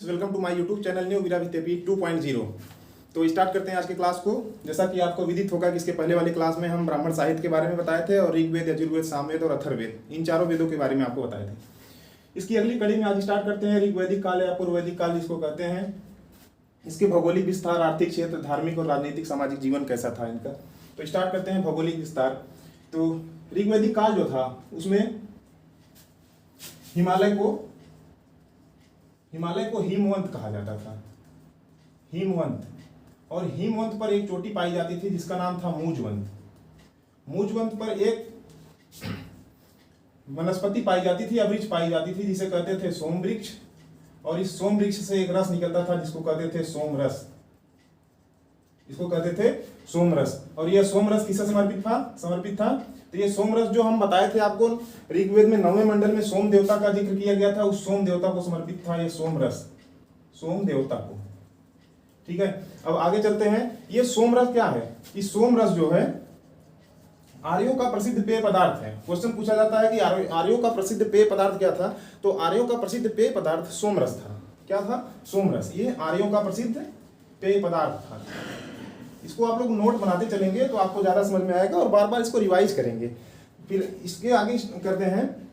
Welcome to my YouTube channel new Veera Vidyapeeth 2.0। तो start करते हैं आज की क्लास को। जैसा कि आपको विदित होगा कि इसके पहले वाली क्लास में हम ब्राह्मण साहित्य के बारे में बताए थे और ऋग्वेद, यजुर्वेद, सामवेद और अथर्ववेद, इन चारों वेदों के बारे में आपको बताए थे। इसकी अगली कड़ी में आज स्टार्ट करते हैं ऋग्वैदिक काल या पूर्व वैदिक काल जिसको कहते हैं। इसके भौगोलिक विस्तार, आर्थिक क्षेत्र, धार्मिक और राजनीतिक सामाजिक जीवन कैसा था इनका। तो स्टार्ट करते हैं भौगोलिक विस्तार। तो ऋग्वैदिक काल जो था उसमें हिमालय को हिमवंत कहा जाता था, हिमवंत। और हिमवंत पर एक चोटी पाई जाती थी जिसका नाम था मूजवंत। मूजवंत पर एक वनस्पति पाई जाती थी, वृक्ष पाई जाती थी जिसे कहते थे सोम वृक्ष। और इस सोम वृक्ष से एक रस निकलता था जिसको कहते थे सोम रस, इसको कहते थे सोम रस। और यह सोम रस किससे समर्पित था। तो ये सोम रस जो हम बताए थे आपको, ऋग्वेद में 9वें मंडल में सोम देवता का जिक्र किया गया था, उस सोम देवता को समर्पित था ये सोम रस, सोम देवता को। ठीक है, अब आगे चलते हैं। ये सोम रस क्या है। इस सोम रस जो है आर्यों का प्रसिद्ध पेय पदार्थ है। क्वेश्चन पूछा जाता है कि आर्यों का प्रसिद्ध पेय पदार्थ क्या था। तो आर्यों का प्रसिद्ध पेय पदार्थ सोम रस था। क्या था? सोम रस। ये आर्यों का प्रसिद्ध पेय पदार्थ था। इसको आप लोग नोट बनाते चलेंगे तो आपको ज्यादा समझ में आएगा और बार बार इसको रिवाइज करेंगे। फिर इसके आगे करते हैं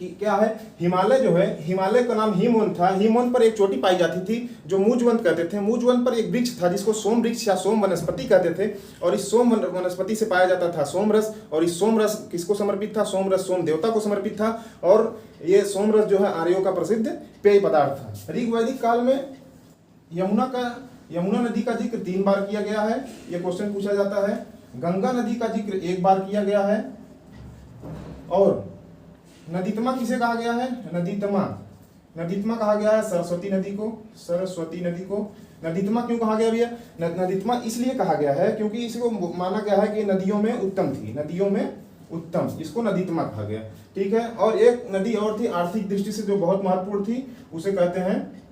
कि क्या है। हिमालय जो है, हिमालय का नाम हिमवंत था। हिमवंत पर एक चोटी पाई जाती थी जो मूजवंत कहते थे। मूजवंत पर एक वृक्ष था जिसको सोम वृक्ष या सोम वनस्पति कहते थे। और इस सोम वनस्पति से पाया जाता था सोम रस। और इस सोम रस किसको समर्पित था? सोम रस सोम देवता को समर्पित था। और ये सोम रस जो है आर्यों का प्रसिद्ध पेय पदार्थ था। ऋग्वैदिक काल में यमुना नदी का जिक्र 3 बार किया गया है। यह क्वेश्चन पूछा जाता है। गंगा नदी का जिक्र 1 बार किया गया है। और नदीतमा किसे कहा गया है? नदीतमा कहा गया है सरस्वती नदी को। नदीतमा क्यों कहा गया भैया? नदीतमा इसलिए कहा गया है क्योंकि इसको माना गया है कि नदियों में उत्तम थी, नदियों में उत्तम, इसको नदीतमा कहा गया। ठीक है। और एक नदी और थी आर्थिक दृष्टि से जो बहुत महत्वपूर्ण थी, उसे कहते हैं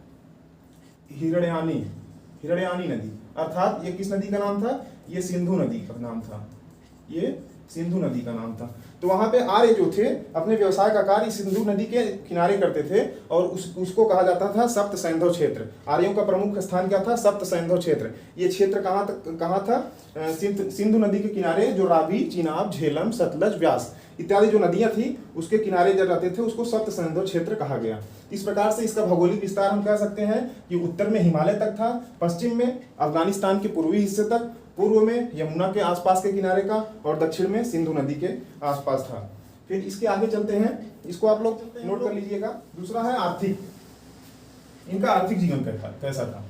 हिरण्यानी नदी। अर्थात ये किस नदी का नाम था? ये सिंधु नदी का नाम था। ये सिंधु नदी का नाम था। तो वहां पे आर्य जो थे अपने व्यवसाय का कार्य सिंधु नदी के किनारे करते थे और उसको कहा जाता था सप्त सैंधव क्षेत्र। आर्यों का प्रमुख स्थान क्या था? सप्त सैंधव क्षेत्र। ये क्षेत्र कहाँ था? सिंधु नदी के किनारे जो रावी, चिनाब, झेलम, सतलज, व्यास इत्यादि जो नदियां थी उसके किनारे जब रहते थे उसको सप्त सैंधव क्षेत्र कहा गया। इस प्रकार से इसका भौगोलिक विस्तार हम कह सकते हैं कि उत्तर में हिमालय तक था, पश्चिम में अफगानिस्तान के पूर्वी हिस्से तक, पूर्व में यमुना के आसपास के किनारे का और दक्षिण में सिंधु नदी के आसपास था। फिर इसके आगे चलते हैं, इसको आप लोग नोट कर लीजिएगा। दूसरा है आर्थिक। इनका आर्थिक जीवन कैसा था।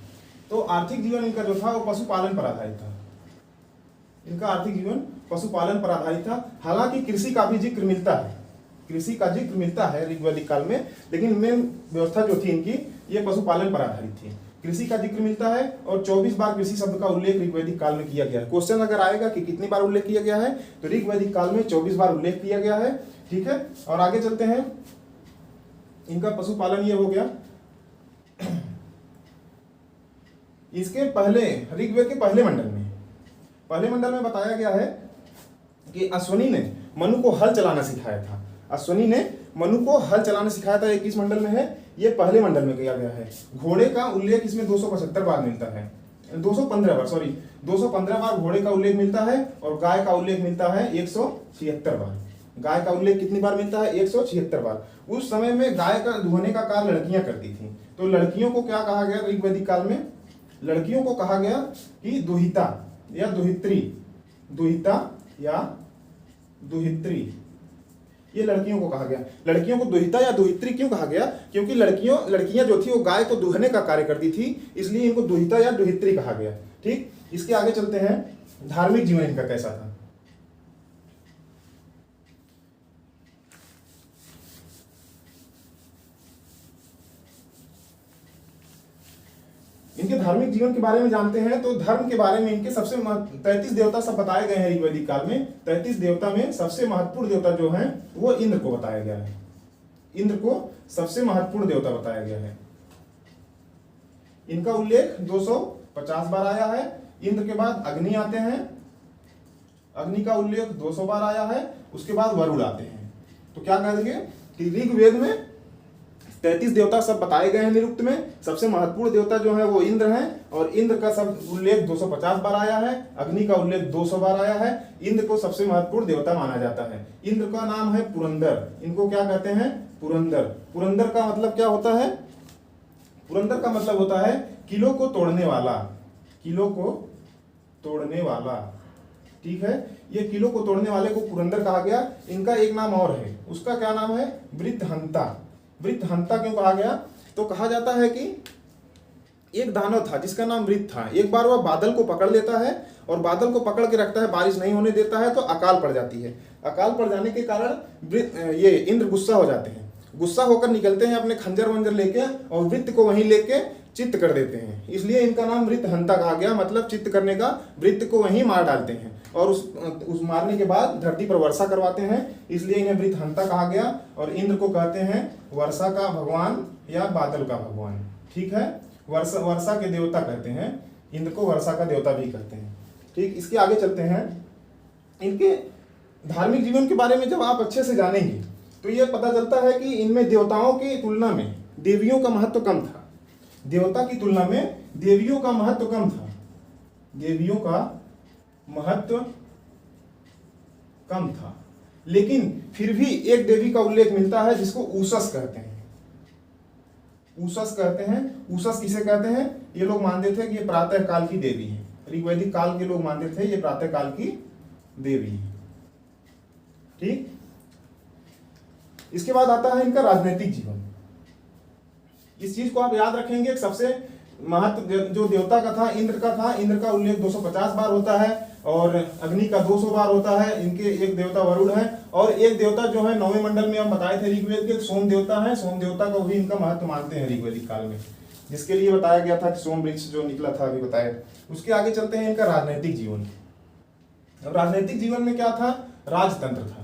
तो आर्थिक जीवन इनका जो था वो पशुपालन पर आधारित था। इनका आर्थिक जीवन पशुपालन पर आधारित था। हालांकि कृषि का भी जिक्र मिलता है ऋग्वैदिक काल में, लेकिन मेन व्यवस्था जो थी इनकी ये पशुपालन पर आधारित थी। कृषि का जिक्र मिलता है और 24 बार कृषि शब्द का उल्लेख ऋग्वैदिक काल में किया गया है। क्वेश्चन अगर आएगा कि कितनी बार उल्लेख किया गया है, तो ऋग्वैदिक काल में 24 बार उल्लेख किया गया है। ठीक है। और आगे चलते हैं। इनका पशुपालन ये हो गया। इसके पहले ऋग्वेद के पहले मंडल में बताया गया है कि अश्वनी ने मनु को हल चलाना सिखाया था। ये किस मंडल में है? ये पहले मंडल में किया गया है। घोड़े का उल्लेख इसमें 275 बार मिलता है, 215 बार घोड़े का उल्लेख मिलता है। और गाय का उल्लेख मिलता है 176 बार। गाय का उल्लेख कितनी बार मिलता है? 176 बार। उस समय में गाय का दुहने का कार्य लड़कियां करती थी। तो लड़कियों को क्या कहा गया ऋग्वैदिक काल में? लड़कियों को कहा गया कि दुहिता या दुहित्री। ये लड़कियों को कहा गया। लड़कियों को दुहिता या दुहित्री क्यों कहा गया? क्योंकि लड़कियां जो थी वो गाय को दुहने का कार्य करती थी, इसलिए इनको दुहिता या दुहित्री कहा गया। ठीक। इसके आगे चलते हैं। धार्मिक जीवन इनका कैसा था। इनके धार्मिक जीवन के बारे में जानते हैं। तो धर्म के बारे में इनके सबसे 33 देवता सब बताए गए हैं ऋग्वैदिक काल में। 33 देवता में सबसे महत्वपूर्ण देवता जो है वो इंद्र को बताया गया है। इंद्र को सबसे महत्वपूर्ण देवता बताया गया है। इनका उल्लेख 250 बार आया है। इंद्र के बाद अग्नि आते हैं, अग्नि का उल्लेख 200 बार आया है। उसके बाद वरुण आते हैं। तो क्या कहेंगे कि ऋग्वेद में 33 देवता सब बताए गए हैं निरुक्त में। सबसे महत्वपूर्ण देवता जो है वो इंद्र है, और इंद्र का सब उल्लेख 250 बार आया है, अग्नि का उल्लेख 200 बार आया है। इंद्र को सबसे महत्वपूर्ण देवता माना जाता है। इंद्र का नाम है पुरंदर। इनको क्या कहते हैं? पुरंदर। पुरंदर का मतलब क्या होता है? पुरंदर का मतलब होता है किलों को तोड़ने वाला। किलों को तोड़ने वाला, ठीक है। ये किलों को तोड़ने वाले को पुरंदर कहा गया। इनका एक नाम और है, उसका क्या नाम है? वृत्रहंता। वृत्रहंता क्यों कहा गया? तो कहा जाता है कि एक दानव था जिसका नाम वृत्र था। एक बार वह बादल को पकड़ लेता है और बादल को पकड़ के रखता है, बारिश नहीं होने देता है, तो अकाल पड़ जाती है। अकाल पड़ जाने के कारण ये इंद्र गुस्सा हो जाते हैं। गुस्सा होकर निकलते हैं अपने खंजर वंजर लेके और वृत्त को वहीं लेके चित्त कर देते हैं। इसलिए इनका नाम वृत्रहंता कहा गया, मतलब चित्त करने का। वृत्त को वहीं मार डालते हैं और उस मारने के बाद धरती पर वर्षा करवाते हैं, इसलिए इन्हें वृत्रहंता कहा गया। और इंद्र को कहते हैं वर्षा का भगवान या बादल का भगवान, ठीक है। वर्षा के देवता कहते हैं इंद्र को, वर्षा का देवता भी कहते हैं, ठीक। इसके आगे चलते हैं। इनके धार्मिक जीवन के बारे में जब आप अच्छे से जानेंगे तो यह पता चलता है कि इनमें देवताओं की तुलना में देवियों का महत्व कम था। देवता की तुलना में देवियों का महत्व कम था। देवियों का महत्व कम था, लेकिन फिर भी एक देवी का उल्लेख मिलता है जिसको उषस कहते हैं। उषस कहते हैं। उषस किसे कहते हैं? ये लोग मानते थे कि ये प्रातः काल की देवी है। ऋग्वैदिक काल के लोग मानते थे ये प्रातः काल की देवी है, ठीक। इसके बाद आता है इनका राजनीतिक जीवन। इस चीज को आप याद रखेंगे। सबसे महत्व जो देवता का था इंद्र का था। इंद्र का उल्लेख 250 बार होता है और अग्नि का 200 बार होता है। इनके एक देवता वरुण है और एक देवता जो है 9वें मंडल में हम बताए थे ऋग्वेद के, सोम देवता है। सोम देवता को भी इनका महत्व मानते हैं ऋग्वैदिक काल में, जिसके लिए बताया गया था कि सोम वृक्ष जो निकला था अभी बताया। उसके आगे चलते हैं इनका राजनैतिक जीवन। अब राजनैतिक जीवन में क्या था? राजतंत्र था।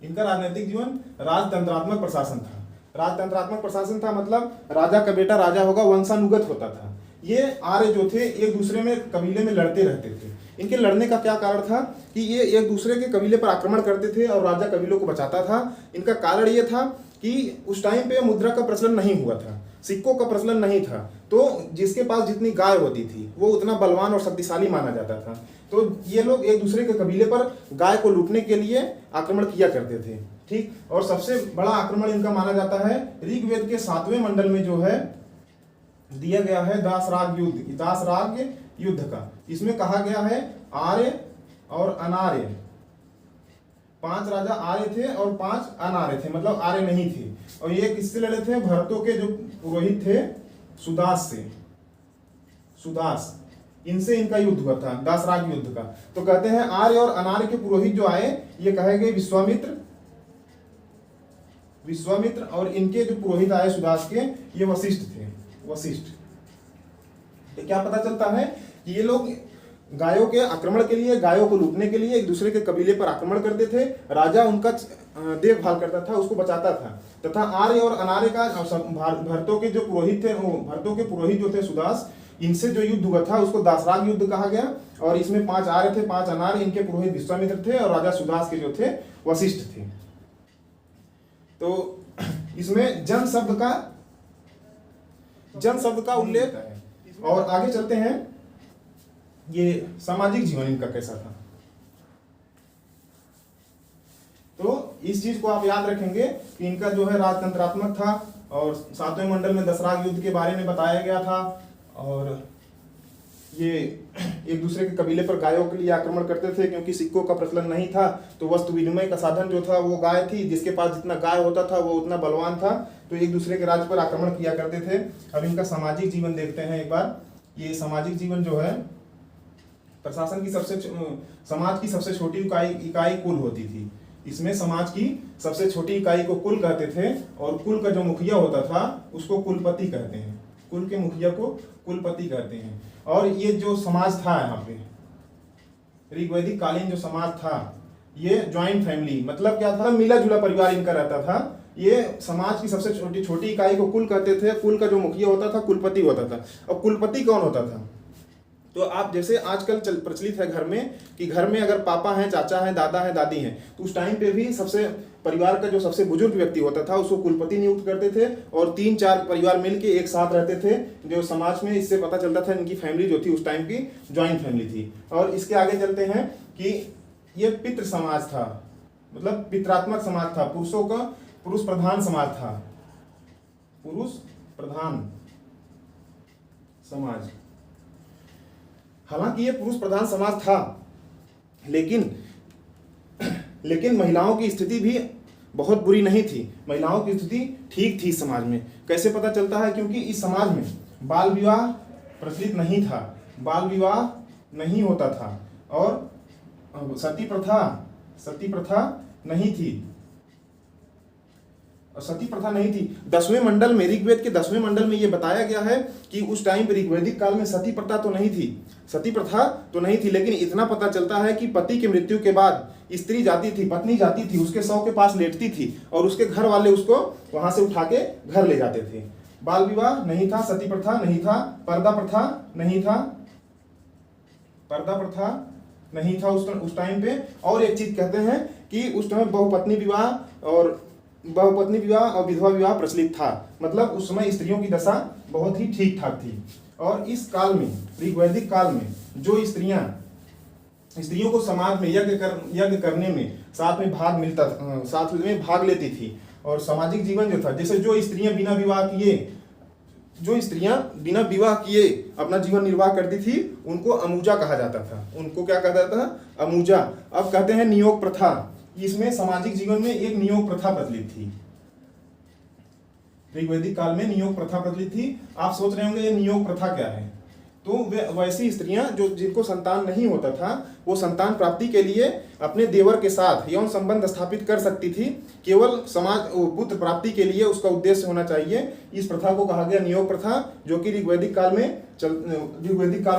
इनका राजनैतिक जीवन राजतंत्रात्मक प्रशासन था। राजतंत्रात्मक प्रशासन था मतलब राजा का बेटा राजा होगा, वंशानुगत होता था। ये आर्य जो थे एक दूसरे में कबीले में लड़ते रहते थे। इनके लड़ने का क्या कारण था कि ये एक दूसरे के कबीले पर आक्रमण करते थे और राजा कबीलों को बचाता था। इनका कारण ये था कि उस टाइम पे मुद्रा का प्रचलन नहीं हुआ था, सिक्कों का प्रचलन नहीं था, तो जिसके पास जितनी गाय होती थी वो उतना बलवान और शक्तिशाली माना जाता था। तो ये लोग एक दूसरे के कबीले पर गाय को लूटने के लिए आक्रमण किया करते थे, ठीक। और सबसे बड़ा आक्रमण इनका माना जाता है ऋग्वेद के 7वें मंडल में जो है दिया गया है दासराग युद्ध, दासराग युद्ध का। इसमें कहा गया है आर्य और अनार्य, 5 राजा आर्य थे और 5 अनार्य थे, मतलब आर्य नहीं थे। और ये किससे लड़े थे? भरतों के जो पुरोहित थे सुदास से, सुदास, इनसे इनका युद्ध हुआ था, दासराग युद्ध का। तो कहते हैं आर्य और अनार्य के पुरोहित जो आए ये कहे गए विश्वामित्र, विश्वामित्र, और इनके जो पुरोहित आए सुदास के ये वशिष्ठ थे, वशिष्ठ। तो क्या पता चलता है कि ये लोग गायों के आक्रमण के लिए, गायों को लूटने के लिए एक दूसरे के कबीले पर आक्रमण करते थे। राजा उनका देखभाल करता था, उसको बचाता था। तथा आर्य और अनार्य का भरतों के जो पुरोहित थे, भरतों के पुरोहित जो थे सुदास, इनसे जो युद्ध हुआ था उसको दासराग युद्ध कहा गया। और इसमें 5 आर्य थे, 5 अनार्य, इनके पुरोहित विश्वामित्र थे और राजा सुदास के जो थे वशिष्ठ थे। तो इसमें जन शब्द का उल्लेख है। और आगे चलते हैं, ये सामाजिक जीवन इनका कैसा था। तो इस चीज को आप याद रखेंगे कि इनका जो है राजतंत्रात्मक था और 7वें मंडल में दसराग युद्ध के बारे में बताया गया था। और ये एक दूसरे के कबीले पर गायों के लिए आक्रमण करते थे, क्योंकि सिक्कों का प्रचलन नहीं था तो वस्तु विनिमय का साधन जो था वो गाय थी। जिसके पास जितना गाय होता था वो उतना बलवान था, तो एक दूसरे के राज्य पर आक्रमण किया करते थे। अब इनका सामाजिक जीवन देखते हैं एक बार। ये सामाजिक जीवन जो है, प्रशासन की समाज की सबसे छोटी इकाई कुल होती थी। इसमें समाज की सबसे छोटी इकाई को कुल कहते थे और कुल का जो मुखिया होता था उसको कुलपति कहते हैं। कुल के मुखिया को कुलपति कहते हैं। और ये जो समाज था यहाँ पे ऋग्वैदिक कालीन जो समाज था, ये ज्वाइंट फैमिली, मतलब क्या था, मिला जुला परिवार इनका रहता था। ये समाज की सबसे छोटी इकाई को कुल कहते थे। कुल का जो मुखिया होता था कुलपति होता था। और कुलपति कौन होता था? तो आप जैसे आजकल प्रचलित है घर में कि घर में अगर पापा हैं, चाचा हैं, दादा हैं, दादी हैं, तो उस टाइम पे भी सबसे परिवार का जो सबसे बुजुर्ग व्यक्ति होता था उसको कुलपति नियुक्त करते थे, और 3-4 परिवार मिलके एक साथ रहते थे जो समाज में। इससे पता चलता था इनकी फैमिली जो थी उस टाइम की ज्वाइंट फैमिली थी। और इसके आगे चलते हैं कि ये पितृ समाज था, मतलब पितरात्मक समाज था, पुरुषों का पुरुष प्रधान समाज था, पुरुष प्रधान समाज। हालांकि ये पुरुष प्रधान समाज था, लेकिन महिलाओं की स्थिति भी बहुत बुरी नहीं थी। महिलाओं की स्थिति ठीक थी समाज में। कैसे पता चलता है? क्योंकि इस समाज में बाल विवाह प्रचलित नहीं था, बाल विवाह नहीं होता था, और सती प्रथा नहीं थी, सती प्रथा नहीं थी। 10वें मंडल में, ऋग्वेद के 10वें मंडल में यह बताया गया है कि उस टाइम ऋग्वैदिक काल में सती प्रथा तो नहीं थी, सती प्रथा तो नहीं थी, लेकिन इतना पता चलता है कि पति की मृत्यु के बाद स्त्री जाती थी, पत्नी जाती थी, उसके शव के पास लेटती थी और उसके घर वाले उसको वहां से उठा के घर ले जाते थे। बाल विवाह नहीं था, सती प्रथा नहीं था, पर्दा प्रथा नहीं था, पर्दा प्रथा नहीं था उस टाइम पे। और एक चीज कहते हैं कि उस टाइम बहुपत्नी विवाह और विधवा विवाह प्रचलित था, मतलब उस समय स्त्रियों की दशा बहुत ही ठीक ठाक थी। और इस काल में, ऋग्वैदिक काल में, जो स्त्रियों को समाज में यज्ञ करने में साथ में भाग लेती थी, और सामाजिक जीवन जो था, जैसे जो स्त्रियां बिना विवाह किए अपना जीवन निर्वाह करती थी उनको अमूजा कहा जाता था। उनको क्या कहा जाता था? अमूजा। अब कहते हैं नियोग प्रथा। इसमें सामाजिक जीवन में एक नियोग प्रथा प्रचलित थी, ऋग्वैदिक काल में नियोग प्रथा प्रचलित थी। आप सोच रहे होंगे ये नियोग प्रथा क्या है? तो वे वैसी स्त्रियां जिनको संतान नहीं होता था, वो संतान प्राप्ति के लिए अपने देवर के साथ यौन संबंध स्थापित कर सकती थी। केवल पुत्र प्राप्ति के लिए उसका उद्देश्य होना चाहिए। इस प्रथा को कहा गया नियोग प्रथा, जो कि ऋग्वैदिक काल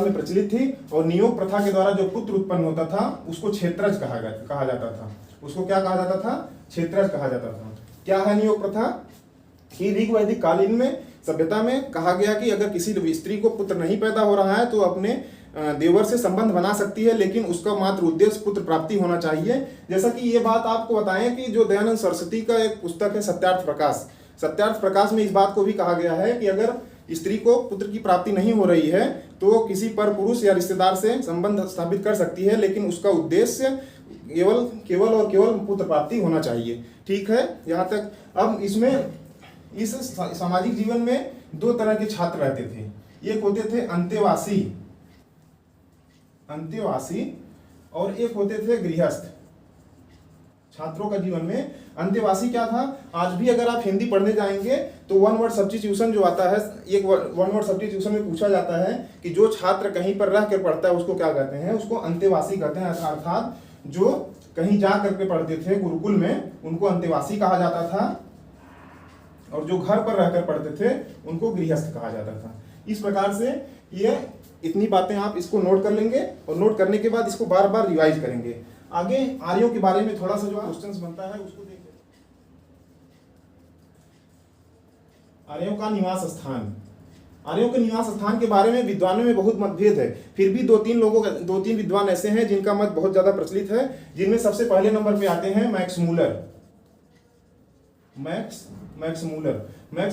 में प्रचलित थी। और नियोग प्रथा के द्वारा जो पुत्र उत्पन्न होता था उसको क्षेत्रज कहा जाता था। उसको क्या कहा जाता था? क्षेत्रज कहा जाता था। क्या है नियोग प्रथा? कि ऋग्वैदिक कालीन में सभ्यता में कहा गया कि अगर किसी स्त्री को पुत्र नहीं पैदा हो रहा है तो अपने देवर से संबंध बना सकती है, लेकिन उसका मात्र उद्देश्य पुत्र प्राप्ति होना चाहिए। जैसा कि ये बात आपको बताएं कि जो दयानंद सरस्वती का एक पुस्तक है सत्यार्थ प्रकाश में इस बात को भी कहा गया है कि अगर स्त्री को पुत्र की प्राप्ति नहीं हो रही है तो किसी पर पुरुष या रिश्तेदार से संबंध स्थापित कर सकती है, लेकिन उसका उद्देश्य केवल पुत्र प्राप्ति होना चाहिए। ठीक है, यहाँ तक। अब इसमें इस सामाजिक जीवन में 2 तरह के छात्र रहते थे। एक होते थे अंतेवासी और एक होते थे गृहस्थ। छात्रों का जीवन में अंतेवासी क्या था? आज भी अगर आप हिंदी पढ़ने जाएंगे तो वन वर्ड सब्स्टिट्यूशन जो आता है, एक वन वर्ड सब्स्टिट्यूशन में पूछा जाता है कि जो छात्र कहीं पर रह कर पढ़ता है उसको क्या कहते हैं? उसको अंतेवासी कहते हैं। अर्थात जो कहीं जा करके पढ़ते थे गुरुकुल में उनको अंतेवासी कहा जाता था, और जो घर पर रहकर पढ़ते थे उनको गृहस्थ कहा जाता था। इस प्रकार से ये इतनी बातें आप इसको नोट कर लेंगे, और नोट करने के बाद इसको बार बार रिवाइज करेंगे। आगे आर्यों के बारे में थोड़ा सा जो क्वेश्चंस बनता है उसको देखें। आर्यों का निवास स्थान। आर्यों के निवास स्थान के बारे में विद्वानों में बहुत मतभेद है। फिर भी 2-3 विद्वान ऐसे हैं जिनका मत बहुत ज्यादा प्रचलित है, जिनमें सबसे पहले नंबर पे आते हैं मैक्स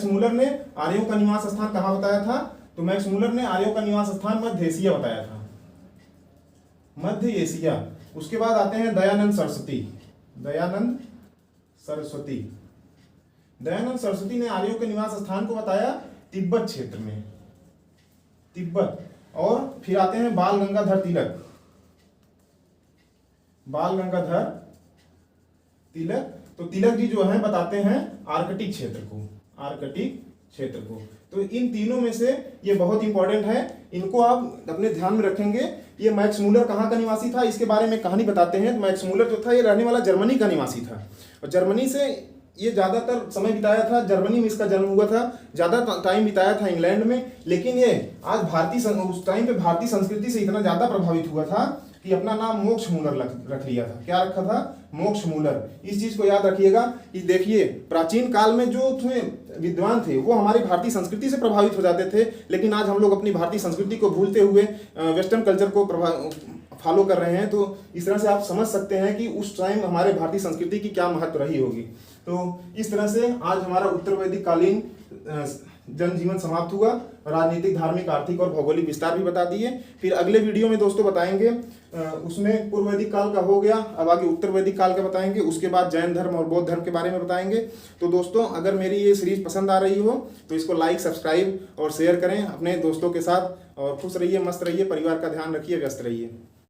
मूलर ने आर्यों का निवास स्थान कहाँ बताया था? तो मैक्स मूलर ने आर्यों का निवास स्थान मध्य एशिया बताया था, मध्य एशिया। उसके बाद आते हैं दयानंद सरस्वती ने आर्यों के निवास स्थान को बताया तिब्बत क्षेत्र में, तिब्बत। और फिर आते हैं बाल गंगाधर तिलक। तो तिलक जी जो है बताते हैं आर्कटिक क्षेत्र को। तो इन तीनों में से ये बहुत इंपॉर्टेंट है, इनको आप अपने ध्यान में रखेंगे। ये मैक्स मूलर कहाँ का निवासी था इसके बारे में कहानी बताते हैं। मैक्स मूलर जो था ये रहने वाला जर्मनी का निवासी था, और जर्मनी से ये ज़्यादातर समय बिताया था, जर्मनी में इसका जन्म हुआ था, ज़्यादा टाइम बिताया था इंग्लैंड में। लेकिन ये आज उस टाइम पे भारतीय संस्कृति से इतना ज़्यादा प्रभावित हुआ था कि अपना नाम मोक्ष मूलर रख लिया था। क्या रखा था? मोक्ष मूलर। इस चीज को याद रखिएगा कि देखिए प्राचीन काल में जो विद्वान थे वो हमारी भारतीय संस्कृति से प्रभावित हो जाते थे, लेकिन आज हम लोग अपनी भारतीय संस्कृति को भूलते हुए वेस्टर्न कल्चर को फॉलो कर रहे हैं, तो इस तरह से आप समझ सकते हैं कि उस टाइम हमारे भारतीय संस्कृति की क्या महत्व रही होगी। तो इस तरह से आज हमारा उत्तर वैदिक कालीन जनजीवन समाप्त हुआ। राजनीतिक, धार्मिक, आर्थिक और भौगोलिक विस्तार भी बता दिए। फिर अगले वीडियो में दोस्तों बताएंगे, उसमें पूर्व वैदिक काल का हो गया, अब आगे उत्तर वैदिक काल का बताएंगे, उसके बाद जैन धर्म और बौद्ध धर्म के बारे में बताएंगे। तो दोस्तों अगर मेरी ये सीरीज पसंद आ रही हो तो इसको लाइक, सब्सक्राइब और शेयर करें अपने दोस्तों के साथ, और खुश रहिए, मस्त रहिए, परिवार का ध्यान रखिए, व्यस्त रहिए।